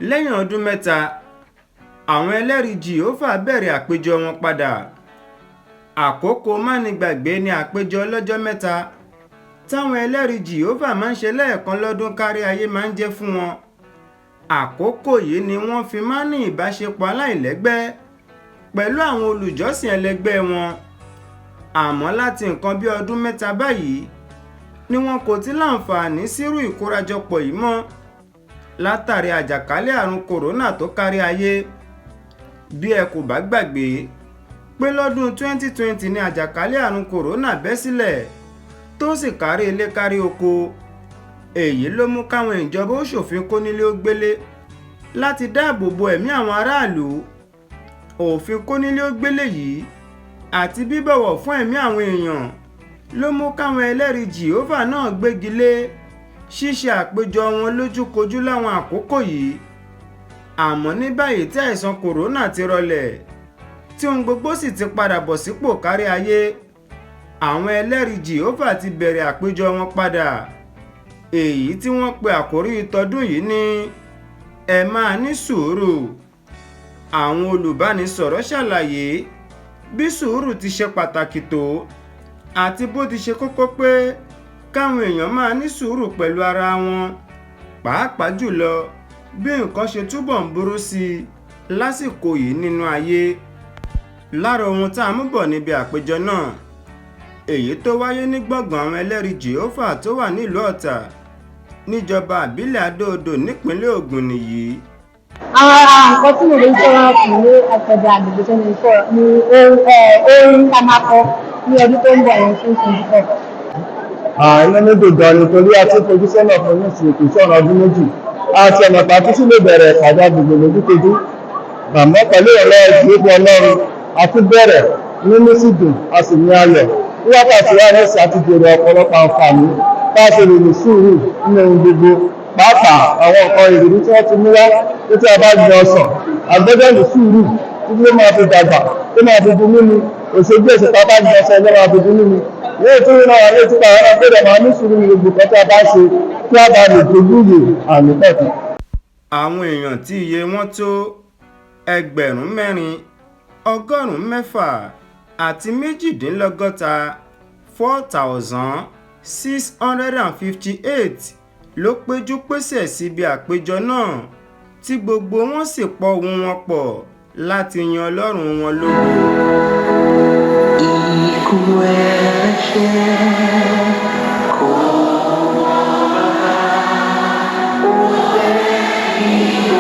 Lẹ́yìn ọdún mẹ́ta, àwọn ẹlẹ́rìí Jehofa bẹ̀rẹ̀ àpéjọ wọn padà. Àkókò mánigbàgbé ni àpéjọ ọlọ́jọ́ mẹ́ta táwọn ẹlẹ́rìí Jehofa máa ń ṣe lẹ́ẹ̀kan lọ́dún kárí ayé máa ń jẹ́ fún wọn. Àkókò yìí ni wọ́n fi máa ń ní ìbáṣepọ̀ aláìlẹ́gbẹ́ pẹ̀lú àwọn olùjọ́sìn ẹlẹgbẹ́ wọn. Àmọ́ láti nǹkan bí ọdún mẹ́ta báyìí ni wọn kò ti láǹfààní sírú ìkórajọpọ̀ yìí mọ́ látàrí àjàkálẹ̀ àrùn kòrónà tó kárí ayé. Bí ẹ kò bá gbàgbé pé lọ́dún 2020 ni àjàkálẹ̀ àrùn kòrónà bẹ́ sílẹ̀ tó sì kárí ilé kárí oko. Èyí ló mú káwọn ìjọba ó ṣòfin kónílé ó gbélé láti dáàbò bo ẹ̀mí àwọn aráàlú. Òfin kónílé ó gbélé yìí àti bíbọ̀wọ̀ fún ẹ̀mí àwọn èèyàn ló mú káwọn ẹlẹ́rìí Jehofa náà gbégi lé ṣíṣe àpéjọ wọn lójúkojú láwọn àkókò yìí. Àmọ́ ní báyìí tí àìsàn kòrónà ti rọlẹ̀ tí ohun gbogbo sì ti padà bọ̀ sípò kárí ayé, àwọn ẹlẹ́rìí Jehofa ti bẹ̀rẹ̀ àpéjọ wọn padà. Èyí tí wọ́n pe àkórí tọdún yìí ní ẹ máa ní sùúrù. Àwọn olùbánisọ̀rọ̀ ṣàlàyé bí sùúrù ti ṣe pàtàkì tó àti bó ti ṣe kókó pé káwọn èèyàn máa ní sùúrù pẹ̀lú ara wọn, pàápàá jùlọ bí nǹkan ṣe túbọ̀ ń burú sí i lásìkò yìí nínú ayé. Lára ohun tá a mú bọ̀ níbi àpéjọ náà, èyí tó wáyé ní gbọ̀ngàn àwọn ẹlẹ́rìí Jehofa tó wà nílùú Ọ̀tà níjọba àbílẹ̀ Adó-Odò nípínlẹ̀ Ògùn nìyí. Àwọn nǹkan tí mo lè sọ̀rọ̀ fún ní àtọ̀dọ̀ àgbègbè tó ń sọ̀rọ̀ ní orin tá a máa kọ ní ọdún tó ń bọ̀ ẹ̀yìn fún 2024. Inú mi dùn gan nítorí a ti fojú sọ́nà fún ní ìsìnkú sọ̀rọ̀ ọdún méjì. Àti ọ̀nà pàtó sí lè bẹ̀rẹ̀ ìpàdé àgbègbè lójúkojú. Àmọ́ pẹ̀lú ìrọ̀lẹ́ ìgbésẹ̀ Ọlọ́run, a tún bẹ̀rẹ̀ nínú sì dùn, a sì ní ayọ̀. Ní wákàtí wa ní ìsìn àti jèrè ọ̀pọ̀lọpọ̀ àǹfààní bá a ṣe lè ní sùúrù nínú ohun gbogbo. Pàápàá àwọn nǹkan ìrírí tí wọ́n ti mú wá tó tí a bá gbin ọsàn, àgbẹ̀dẹ̀ ní sùúrù títí ó máa fi dàgbà, tó máa fi di mímu. Òṣèlú èsì tá a bá gbin ọsàn ẹgbẹ́ máa fi di mímu. Yóò tún náà wà ní ìtúpa àwọn agbẹ́dẹ̀ máa ní sùúrù ní gbogbo kan tí a bá ṣe kí a bá lè dojú ìyè àmì pẹ̀tù. Àwọn èèyàn tí iye wọn tó 4,658 4,658 ló péjú pésẹ̀ síbi àpéjọ náà tí gbogbo wọn sì pọ̀ ohùn wọn pọ̀ láti yan Ọlọ́run wọn lógo. Ikú ẹ̀ṣẹ̀ kò bá ó fẹ́ kí ó